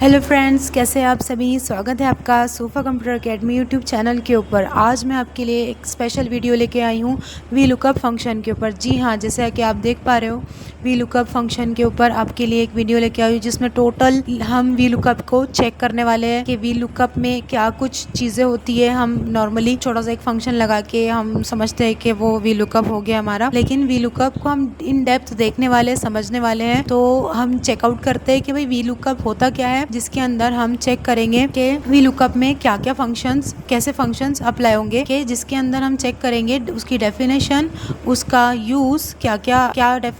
Hello friends, कैसे हैं आप सभी। स्वागत है आपका sofa computer academy YouTube channel के ऊपर। आज मैं आपके लिए एक स्पेशल वीडियो लेके आई हूँ वी लुकअप फंक्शन के ऊपर। जी हाँ, जैसे कि आप देख पा रहे हो वी लुकअप फंक्शन के ऊपर आपके लिए एक वीडियो लेके आई हूँ जिसमें टोटल हम वी लुकअप को चेक करने वाले हैं कि वी लुकअप में क्या कुछ चीज़ें होती है। हम नॉर्मली छोटा सा एक फंक्शन लगा के हम समझते हैं कि वो वी लुकअप हो गया हमारा, लेकिन वी लुकअप को हम इन डेप्थ देखने वाले, समझने वाले हैं। तो हम चेकआउट करते हैं कि भाई वी लुकअप होता क्या है, जिसके अंदर हम चेक करेंगे कि वी लुकअप में क्या क्या फंक्शंस, कैसे फंक्शंस अप्लाई होंगे, कि जिसके अंदर हम चेक करेंगे उसकी डेफिनेशन, उसका यूज,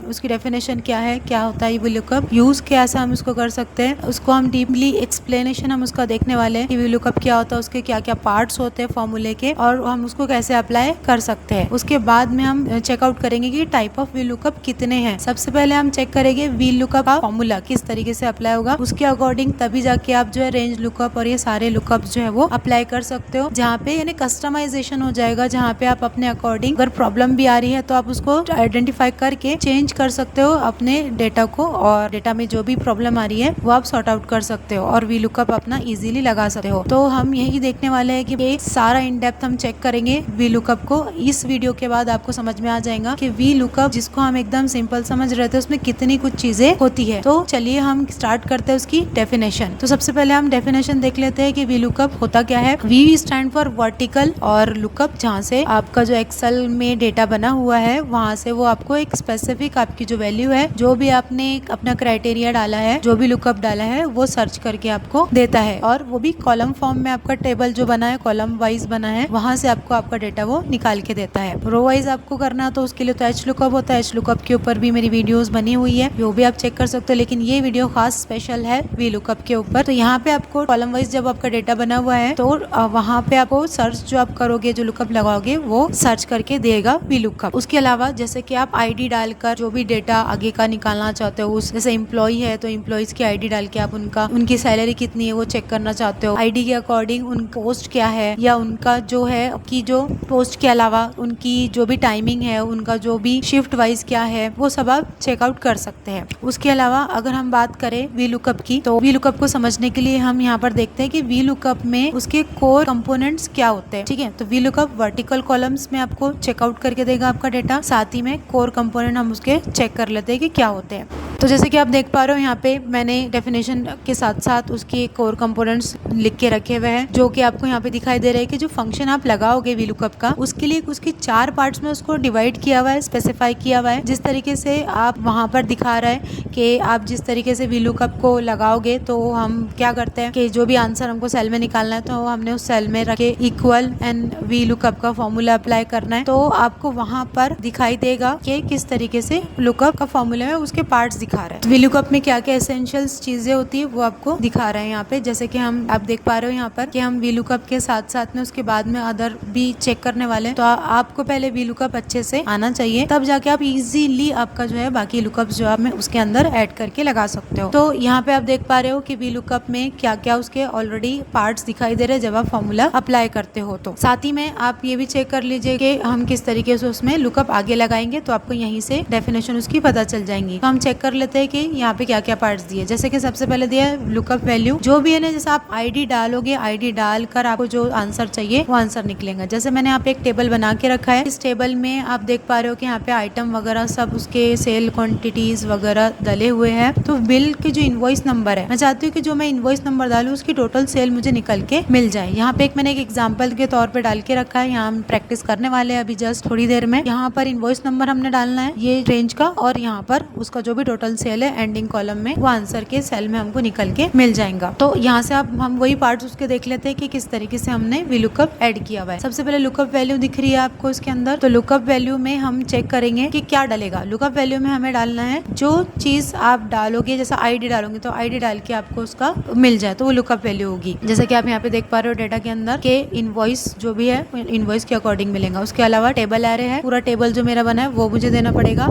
उसकी डेफिनेशन क्या है, क्या होता है वी लुकअप, यूज कैसे हम उसको कर सकते हैं, उसको हम डीपली एक्सप्लेनेशन हम उसका देखने वाले हैं कि वी लुकअप क्या होता है, उसके क्या क्या पार्ट्स होते हैं फॉर्मूले के, और हम उसको कैसे अप्लाई कर सकते हैं। उसके बाद में हम चेकआउट करेंगे कि टाइप ऑफ वी लुकअप कितने हैं। सबसे पहले हम चेक करेंगे वी लुकअप का फॉर्मूला किस तरीके से अप्लाई होगा, उसके अकॉर्डिंग तभी जाके आप जो है रेंज लुकअप और ये सारे लुकअप जो है वो अप्लाई कर सकते हो, जहाँ पे यानी कस्टमाइजेशन हो जाएगा, जहाँ पे आप अपने अकॉर्डिंग अगर प्रॉब्लम भी आ रही है तो आप उसको आइडेंटिफाई करके चेंज कर सकते हो अपने डेटा को, और डेटा में जो भी प्रॉब्लम आ रही है वो आप सॉर्ट आउट कर सकते हो और वी लुकअप अपना इजीली लगा सकते हो। तो हम यही देखने वाले हैं कि सारा इन डेप्थ हम चेक करेंगे वी लुकअप को। इस वीडियो के बाद आपको समझ में आ जाएगा कि वी लुकअप जिसको हम एकदम सिंपल समझ रहे थे उसमें कितनी कुछ चीजें होती है। तो चलिए हम स्टार्ट करते हैं उसकी डेफिनेशन। तो सबसे पहले हम डेफिनेशन देख लेते हैं कि वी लुकअप होता क्या है। वी स्टैंड फॉर वर्टिकल और लुकअप, जहाँ से आपका जो एक्सेल में डेटा बना हुआ है वहां से वो आपको एक स्पेसिफिक आपकी जो वैल्यू है, जो भी आपने अपना क्राइटेरिया डाला है, जो भी लुकअप डाला है वो सर्च करके आपको देता है, और वो भी कॉलम फॉर्म में आपका टेबल जो बना है, कॉलम वाइज बना है, वहां से आपको आपका डेटा वो निकाल के देता है। रो वाइज आपको करना है तो उसके लिए तो एच लुकअप होता है। एच लुकअप के ऊपर भी मेरी वीडियोस बनी हुई है, वो भी आप चेक कर सकते हो, लेकिन ये वीडियो खास स्पेशल है वी लुकअप के ऊपर। तो यहाँ पे आपको कॉलम वाइज जब आपका डेटा बना हुआ है तो वहाँ पे आपको सर्च जो आप करोगे, जो लुकअप लगाओगे वो सर्च करके देगा वी लुकअप। उसके अलावा जैसे कि आप आईडी डालकर जो भी डेटा आगे का निकालना चाहते हो, उस जैसे एम्प्लॉय है तो एम्प्लॉयज की आईडी डाल के आप उनकी सैलरी कितनी है वो चेक करना चाहते हो, आईडी के अकॉर्डिंग उन पोस्ट क्या है, या उनका जो है की जो पोस्ट के अलावा उनकी जो भी टाइमिंग है, उनका जो भी शिफ्ट वाइज क्या है, वो सब आप चेकआउट कर सकते हैं। उसके अलावा अगर हम बात करें वी लुकअप की, तो वी लुकअप को समझने के लिए हम यहाँ पर देखते हैं कि वी लुकअप में उसके कोर कंपोनेंट्स क्या होते हैं। ठीक है, तो वी लुकअप वर्टिकल कॉलम्स में आपको चेकआउट करके देगा आपका डेटा, साथ ही में कोर कंपोनेंट हम उसके चेक कर लेते हैं कि क्या होते हैं। तो जैसे कि आप देख पा रहे हो यहाँ पे मैंने डेफिनेशन के साथ साथ उसके कोर कंपोनेंट्स लिख के रखे हुए हैं, जो कि आपको यहाँ पे दिखाई दे रहा है कि जो फंक्शन आप लगाओगे वी लुकअप का, उसके लिए उसकी 4 पार्ट्स में उसको डिवाइड किया हुआ है, स्पेसिफाई किया हुआ है। जिस तरीके से आप वहाँ पर दिखा रहा है कि आप जिस तरीके से वी लुकअप को लगाओगे तो हम क्या करते हैं कि जो भी आंसर हमको सेल में निकालना है तो हमने उस सेल में रखे इक्वल एंड वी लुकअप का फॉर्मूला अप्लाई करना है, तो आपको वहाँ पर दिखाई देगा कि किस तरीके से लुकअप का फॉर्मूला है उसके पार्ट्स दिखा रहा है। वी लुकअप में क्या क्या एसेंशियल्स चीजें होती है वो आपको दिखा रहे हैं यहाँ पे। जैसे कि आप देख पा रहे हो यहाँ पर कि हम वी लुकअप के साथ साथ में उसके बाद में अदर भी चेक करने वाले हैं। तो आपको पहले वी लुकअप अच्छे से आना चाहिए, तब जाके आप इजीली आपका जो है बाकी लुकअप जो आप में उसके अंदर ऐड करके लगा सकते हो। तो यहाँ पे आप देख पा रहे हो कि वी लुकअप में क्या क्या उसके ऑलरेडी पार्ट्स दिखाई दे रहे हैं जब आप फॉर्मूला अप्लाई करते हो। तो साथ ही में आप ये भी चेक कर लीजिए कि हम किस तरीके से उसमें लुकअप आगे लगाएंगे, तो आपको यहीं से डेफिनेशन उसकी पता चल जाएंगी। तो हम चेक कर लेते हैं कि यहाँ पे क्या क्या पार्ट्स दिए। जैसे कि सबसे पहले दिया है लुकअप वैल्यू, जो भी है ना, जैसे आप आईडी डालोगे, आईडी डालकर आपको जो आंसर चाहिए वो आंसर निकलेगा। जैसे मैंने यहाँ पे एक टेबल बना के रखा है, इस टेबल में आप देख पा रहे हो कि यहाँ पे आइटम वगैरह सब उसके सेल क्वांटिटीज वगैरह डले हुए हैं। तो बिल की जो इनवॉइस नंबर है, मैं चाहती हूँ कि जो मैं इनवॉइस नंबर डालू उसकी टोटल सेल मुझे निकल के मिल जाए। यहाँ पे मैंने एक एग्जाम्पल के तौर पे डाल के रखा है, यहाँ हम प्रैक्टिस करने वाले हैं अभी जस्ट थोड़ी देर में। यहाँ पर इनवॉइस नंबर हमने डालना है ये रेंज का, और यहाँ पर उसका जो भी टोटल सेल है एंडिंग कॉलम में वो आंसर के सेल में हमको निकल के मिल जाएगा। तो यहाँ से हम वही पार्ट्स उसके देख लेते हैं कि किस तरीके से हमने वी लुकअप ऐड किया हुआ है। सबसे पहले लुकअप वैल्यू दिख रही है आपको इसके अंदर, तो लुकअप वैल्यू में हम चेक करेंगे कि क्या डलेगा। लुकअप वैल्यू में हमें डालना है जो चीज आप डालोगे, जैसा आईडी डालोगे तो आईडी डाल के आपको उसका मिल जाए तो वो लुकअप वैल्यू होगी। जैसे कि आप यहाँ पे देख पा रहे हो डेटा के अंदर के इनवॉइस जो भी है इनवॉइस के अकॉर्डिंग मिलेगा। उसके अलावा टेबल एरे है, पूरा टेबल जो मेरा बना है वो मुझे देना पड़ेगा।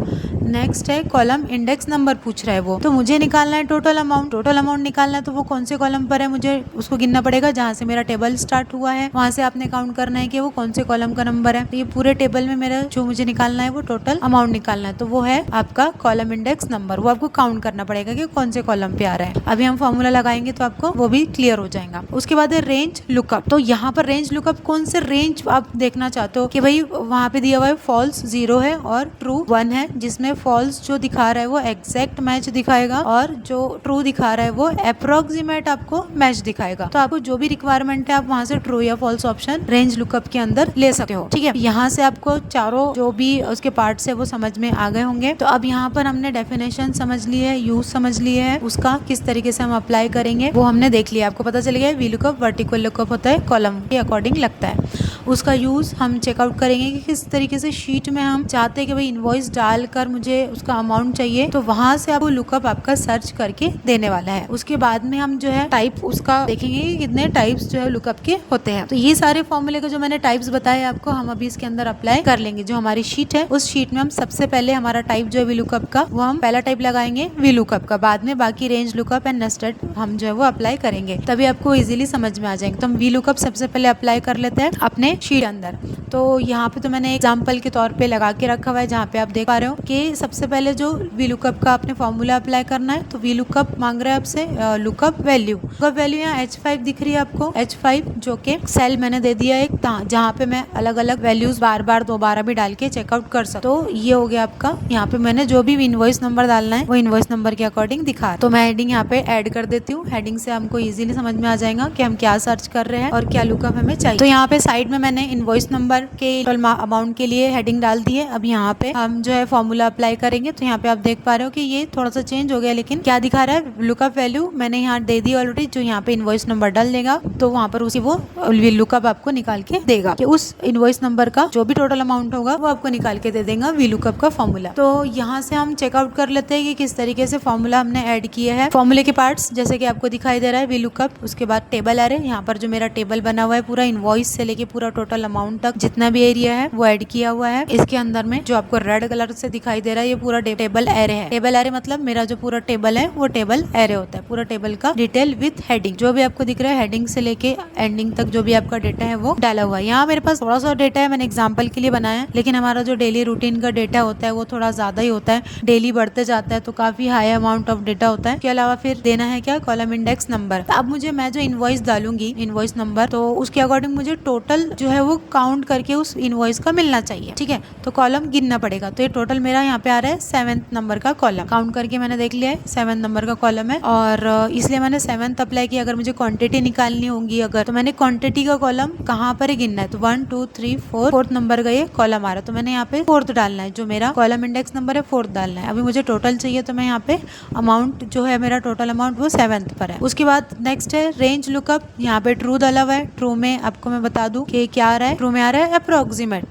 नेक्स्ट है कॉलम इंडेक्स नंबर पूछ रहा है वो, तो मुझे निकालना है टोटल अमाउंट। टोटल अमाउंट निकालना है तो वो कौन से कॉलम पर है, मुझे उसको गिनना पड़ेगा जहाँ से मेरा टेबल स्टार्ट हुआ है, वहां से आपने काउंट करना है कि वो कौन से कॉलम का नंबर है। तो ये पूरे टेबल में मेरा जो मुझे निकालना है वो टोटल अमाउंट निकालना है, तो वो है आपका कॉलम इंडेक्स नंबर। वो आपको काउंट करना पड़ेगा कि कौन से कॉलम पे आ रहा है। अभी हम फॉर्मूला लगाएंगे तो आपको वो भी क्लियर हो जाएगा। उसके बाद है रेंज लुकअप। तो यहाँ पर रेंज लुकअप कौन से रेंज आप देखना चाहते हो कि भाई वहाँ पे दिया हुआ है फॉल्स 0 है और ट्रू 1 है, जिसमें फॉल्स जो दिखा रहा है वो एग्जैक्ट मैच दिखाएगा और जो ट्रू दिखा रहा है वो अप्रोक्सीमेट आपको मैच दिखाएगा। तो आपको जो भी रिक्वायरमेंट है आप वहाँ से ट्रू या फॉल्स ऑप्शन रेंज लुकअप के अंदर ले सकते हो। ठीक है, यहाँ से आपको चारों जो भी उसके पार्ट्स है वो समझ में आ गए होंगे। तो अब यहाँ पर हमने डेफिनेशन समझ ली है, यूज समझ लिए है, उसका किस तरीके से हम अप्लाई करेंगे वो हमने देख लिया। आपको पता चल गया वी लुकअप वर्टिकल लुकअप होता है, कॉलम के अकॉर्डिंग लगता है। उसका यूज हम चेकआउट करेंगे कि किस तरीके से शीट में हम चाहते हैं कि भाई इनवॉइस डालकर मुझे उसका अमाउंट चाहिए, तो वहां से आपको लुकअप आपका सर्च करके देने वाला है। उसके बाद में हम जो है टाइप उसका देखेंगे कि कितने टाइप्स जो है लुकअप के होते हैं। तो ये सारे फॉर्मूले के जो मैंने टाइप्स बताए आपको हम अभी इसके अंदर अप्लाई कर लेंगे। जो हमारी शीट है उस शीट में हम सबसे पहले हमारा टाइप जो है वी लुकअप का वो हम पहला टाइप लगाएंगे वी लुकअप का, बाद में बाकी रेंज लुकअप एंड नेस्टेड हम जो है वो अप्लाई करेंगे, तभी आपको इजीली समझ में आ जाएंगे। तो हम वी लुकअप सबसे पहले अप्लाई कर लेते हैं अपने शीट अंदर। तो यहाँ पे तो मैंने एग्जाम्पल के तौर पे लगा के रखा हुआ है, जहाँ पे आप देख पा रहे हो कि सबसे पहले जो वी लुकअप का आपने फॉर्मूला अप्लाई करना है। तो वी लुकअप मांग रहा है आपसे लुकअप वैल्यू। लुकअप वैल्यू यहाँ H5 दिख रही है आपको, H5 जो कि सेल मैंने दे दिया एक, जहाँ पे मैं अलग अलग वैल्यूज बार बार दोबारा भी डाल के चेकआउट कर सकता। तो ये हो गया आपका, यहाँ पे मैंने जो भी इनवॉइस नंबर डालना है वो इनवॉइस नंबर के अकॉर्डिंग दिखा। तो मैं हेडिंग यहाँ पे ऐड कर देती हूँ। हेडिंग से हमको इजीली समझ में आ जाएगा कि हम क्या सर्च कर रहे हैं और क्या लुकअप हमें चाहिए। तो यहाँ पे साइड में मैंने इनवॉइस नंबर के अमाउंट के लिए हेडिंग डाल दी है। अब यहाँ पे हम जो है फॉर्मूला अप्लाई करेंगे। तो यहाँ पे आप देख पा रहे हो कि ये थोड़ा सा चेंज हो गया, लेकिन क्या दिखा रहा है लुकअप वैल्यू मैंने यहाँ दे दी ऑलरेडी। जो यहाँ पे इनवॉइस नंबर डाल देगा तो वहाँ पर उसी वो लुकअप आपको निकाल के देगा कि उस इनवॉइस नंबर का जो भी टोटल अमाउंट होगा वो आपको निकाल के दे देगा वी लुकअप का फॉर्मूला। तो यहाँ से हम चेकआउट कर लेते हैं कि किस तरीके से फॉर्मूला हमने ऐड किया है। फॉर्मूले के पार्ट्स जैसे कि आपको दिखाई दे रहा है वी लुकअप, उसके बाद टेबल एरे। यहाँ पर जो मेरा टेबल बना हुआ है पूरा इनवॉइस से लेके पूरा टोटल अमाउंट तक जितना भी एरिया है वो ऐड किया हुआ है। इसके अंदर में जो आपको रेड कलर से दिखाई दे रहा है ये पूरा टेबल एरे है। टेबल एरे मतलब मेरा जो पूरा टेबल है वो टेबल एरे होता है। पूरा टेबल का डिटेल विथ हेडिंग, जो भी आपको दिख रहा है हेडिंग से लेके एंडिंग तक जो भी आपका डेटा है वो डाला हुआ है। यहाँ मेरे पास थोड़ा सा डेटा है, मैंने एग्जाम्पल के लिए बनाया है, लेकिन हमारा जो डेली रूटीन का डेटा होता है वो थोड़ा ज्यादा ही होता है, डेली बढ़ते जाता है तो काफी हाई अमाउंट ऑफ डेटा होता है। इसके अलावा फिर देना है क्या, कॉलम इंडेक्स नंबर। अब मुझे मैं जो इनवॉइस डालूंगी इनवॉइस नंबर, तो उसके अकॉर्डिंग मुझे टोटल जो है वो काउंट करके उस इनवॉइस का मिलना चाहिए। ठीक है, तो कॉलम गिनना पड़ेगा। तो ये टोटल मेरा यहाँ पे आ रहा है 7th नंबर का कॉलम, काउंट करके मैंने देख लिया है 7 नंबर का कॉलम है और इसलिए मैंने 7th अप्लाई किया। अगर मुझे क्वांटिटी निकालनी होगी अगर, तो मैंने क्वांटिटी का कॉलम कहाँ पर गिनना है, तो 1 2 3 4 4th नंबर का ये कॉलम आ रहा है, तो मैंने यहाँ पे 4th डालना है। जो मेरा कॉलम इंडेक्स नंबर है 4th डालना है। अभी मुझे टोटल चाहिए तो मैं यहाँ पे अमाउंट जो है मेरा टोटल अमाउंट वो 7th पर है। उसके बाद नेक्स्ट है रेंज लुकअप। यहाँ पे ट्रू डाला हुआ है। ट्रू में आपको मैं बता दूं कि क्या आ रहा है, ट्रू में आ रहा है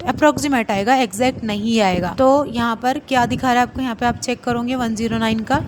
अप्रोक्सीमेट आएगा, एग्जैक्ट नहीं आएगा। तो यहाँ पर क्या दिखा रहा है आपको, यहाँ पे आप चेक करोगे 109 का,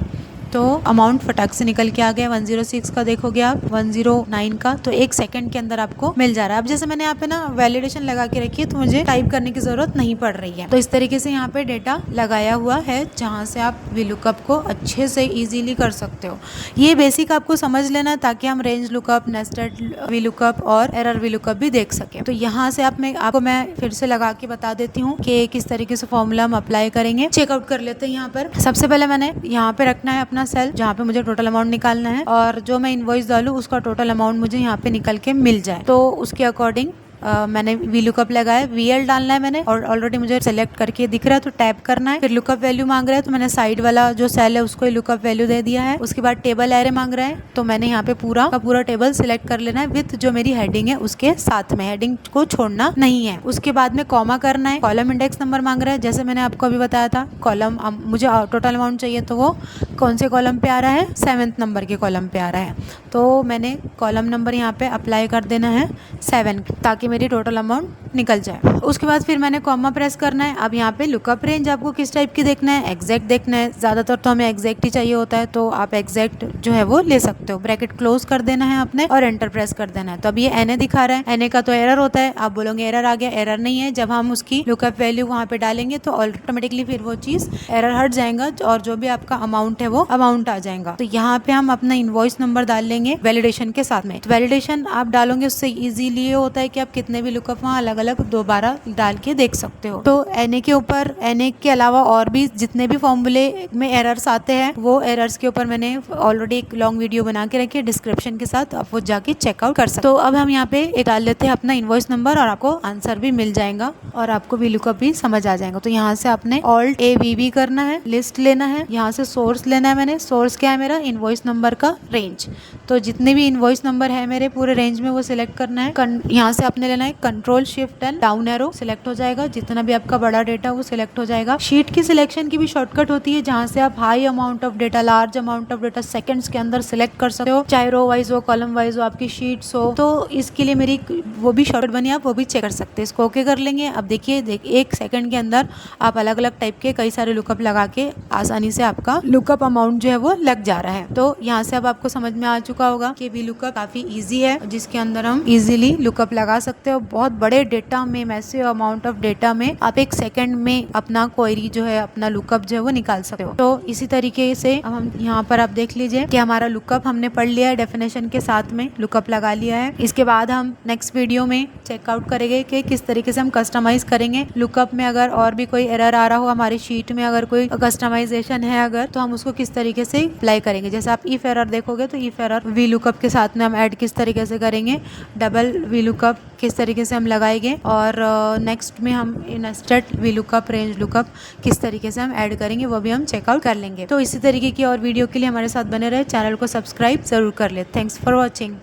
तो अमाउंट फटाक से निकल के आ गया। 106 का देखोगे आप, 109 का, तो 1 सेकंड के अंदर आपको मिल जा रहा है। अब जैसे मैंने यहाँ पे ना वैलिडेशन लगा के रखी है तो मुझे टाइप करने की जरूरत नहीं पड़ रही है। तो इस तरीके से यहाँ पे डेटा लगाया हुआ है जहाँ से आप वी लुकअप को अच्छे से इजीली कर सकते हो। ये बेसिक आपको समझ लेना ताकि हम range lookup, nested V lookup और एरर वी लुकअप भी देख सके। तो यहाँ से आपको मैं फिर से लगा के बता देती हूँ कि किस तरीके से फॉर्मूला हम अप्लाई करेंगे। चेकआउट कर लेते हैं। यहाँ पर सबसे पहले मैंने यहाँ पे रखना है अपना सेल जहाँ पे मुझे टोटल अमाउंट निकालना है और जो मैं इनवॉइस डालूं उसका टोटल अमाउंट मुझे यहाँ पे निकल के मिल जाए। तो उसके अकॉर्डिंग मैंने वी लुकअप लगाया, VL डालना है मैंने और ऑलरेडी मुझे सेलेक्ट करके दिख रहा है तो टैप करना है। फिर लुकअप वैल्यू मांग रहा है तो मैंने साइड वाला जो सेल है उसको लुकअप वैल्यू दे दिया है। उसके बाद टेबल एरे मांग रहा है तो मैंने यहाँ पे पूरा का पूरा टेबल सिलेक्ट कर लेना है विथ जो मेरी हेडिंग है उसके साथ में, हेडिंग को छोड़ना नहीं है। उसके बाद में कॉमा करना है। कॉलम इंडेक्स नंबर मांग रहा है, जैसे मैंने आपको अभी बताया था कॉलम मुझे टोटल अमाउंट चाहिए तो वो कौन से कॉलम पे आ रहा है, 7th नंबर के कॉलम पे आ रहा है। तो मैंने कॉलम नंबर यहाँ पे अप्लाई कर देना है 7 ताकि मेरी टोटल अमाउंट निकल जाए। उसके बाद फिर मैंने कॉमा प्रेस करना है। अब यहाँ पे लुकअप रेंज आपको किस टाइप की देखना है, एग्जैक्ट देखना है। ज़्यादातर तो हमें एग्जैक्ट ही चाहिए होता है, तो आप एग्जैक्ट जो है वो ले सकते हो। ब्रैकेट क्लोज कर देना है आपने और एंटर प्रेस कर देना है। तो अब ये एनए दिखा रहा है, एनए का तो एरर होता है। आप बोलोगे एरर आ गया, एरर नहीं है। जब हम उसकी लुकअप वैल्यू वहाँ पे डालेंगे तो ऑटोमेटिकली फिर वो चीज़ एरर हट जाएगा और जो भी आपका अमाउंट है वो अमाउंट आ जाएगा। तो यहाँ पे हम अपना इनवॉइस नंबर डाल लेंगे वैलिडेशन के साथ में। तो वैलिडेशन आप डालोगे उससे इजीली ये होता है कि आप कितने भी लुकअप वहाँ अलग अलग दोबारा डाल के देख सकते हो। तो एनए के ऊपर, एनए के अलावा और भी जितने भी फॉर्मूले में एरर्स आते हैं वो एरर्स के ऊपर मैंने ऑलरेडी एक लॉन्ग वीडियो बना के रखी है डिस्क्रिप्शन के साथ, आप वो जाके चेकआउट कर सकते हो। तो अब हम यहाँ पे एक डाल लेते हैं अपना इनवॉइस नंबर और आपको आंसर भी मिल जाएगा और आपको भी लुकअप भी समझ आ जाएगा। तो यहाँ से आपने ऑल्ट AVB करना है, लिस्ट लेना है, यहाँ से सोर्स लेना है। मैंने सोर्स क्या है मेरा, इनवॉइस नंबर का रेंज। तो जितने भी इनवॉइस नंबर है मेरे पूरे रेंज में वो सिलेक्ट करना है। यहाँ से आपने लेना है control shift and down arrow, select हो जाएगा। जितना भी आपका बड़ा डेटा वो सिलेक्ट हो जाएगा। शीट की सिलेक्शन की भी शॉर्टकट होती है जहाँ से आप high amount of data, large amount of data seconds के अंदर सिलेक्ट कर सकते हो, चाहे रो वाइज हो, कॉलम वाइज हो, आपकी शीट्स हो। तो इसके लिए मेरी वो भी शॉर्टकट बनी, आप वो भी चेक कर सकते हैं। इसको ओके कर लेंगे। अब देखिए 1 सेकंड के अंदर आप अलग अलग टाइप के कई सारे लुकअप लगा के आसानी से आपका लुकअप अमाउंट जो है वो लग जा रहा है। तो यहाँ से अब आपको समझ में आ चुका होगा कि वी लुकअप काफी इजी है जिसके अंदर हम इजीली लुकअप लगा सकते हो। बहुत बड़े डेटा में, मैसिव अमाउंट ऑफ डेटा में आप 1 सेकंड में अपना क्वेरी जो है, अपना लुकअप जो है वो निकाल सकते हो। तो इसी तरीके से अब हम यहाँ पर आप देख लीजिए कि हमारा लुकअप हमने पढ़ लिया है, डेफिनेशन के साथ में लुकअप लगा लिया है। इसके बाद हम नेक्स्ट वीडियो में चेकआउट करेंगे कि किस तरीके से हम कस्टमाइज करेंगे लुकअप में। अगर और भी कोई एरर आ रहा हो हमारी शीट में, अगर कोई कस्टमाइजेशन है अगर, तो हम उसको किस तरीके से अप्लाई करेंगे। जैसे आप इफ एरर देखोगे तो इफ एरर वी लुकअप के साथ में हम ऐड किस तरीके से करेंगे, डबल वी लुकअप किस तरीके से हम लगाएंगे, और नेक्स्ट में हम nested V lookup, range lookup किस तरीके से हम ऐड करेंगे वो भी हम चेकआउट कर लेंगे। तो इसी तरीके की और वीडियो के लिए हमारे साथ बने रहे, चैनल को सब्सक्राइब जरूर कर ले। Thanks for watching.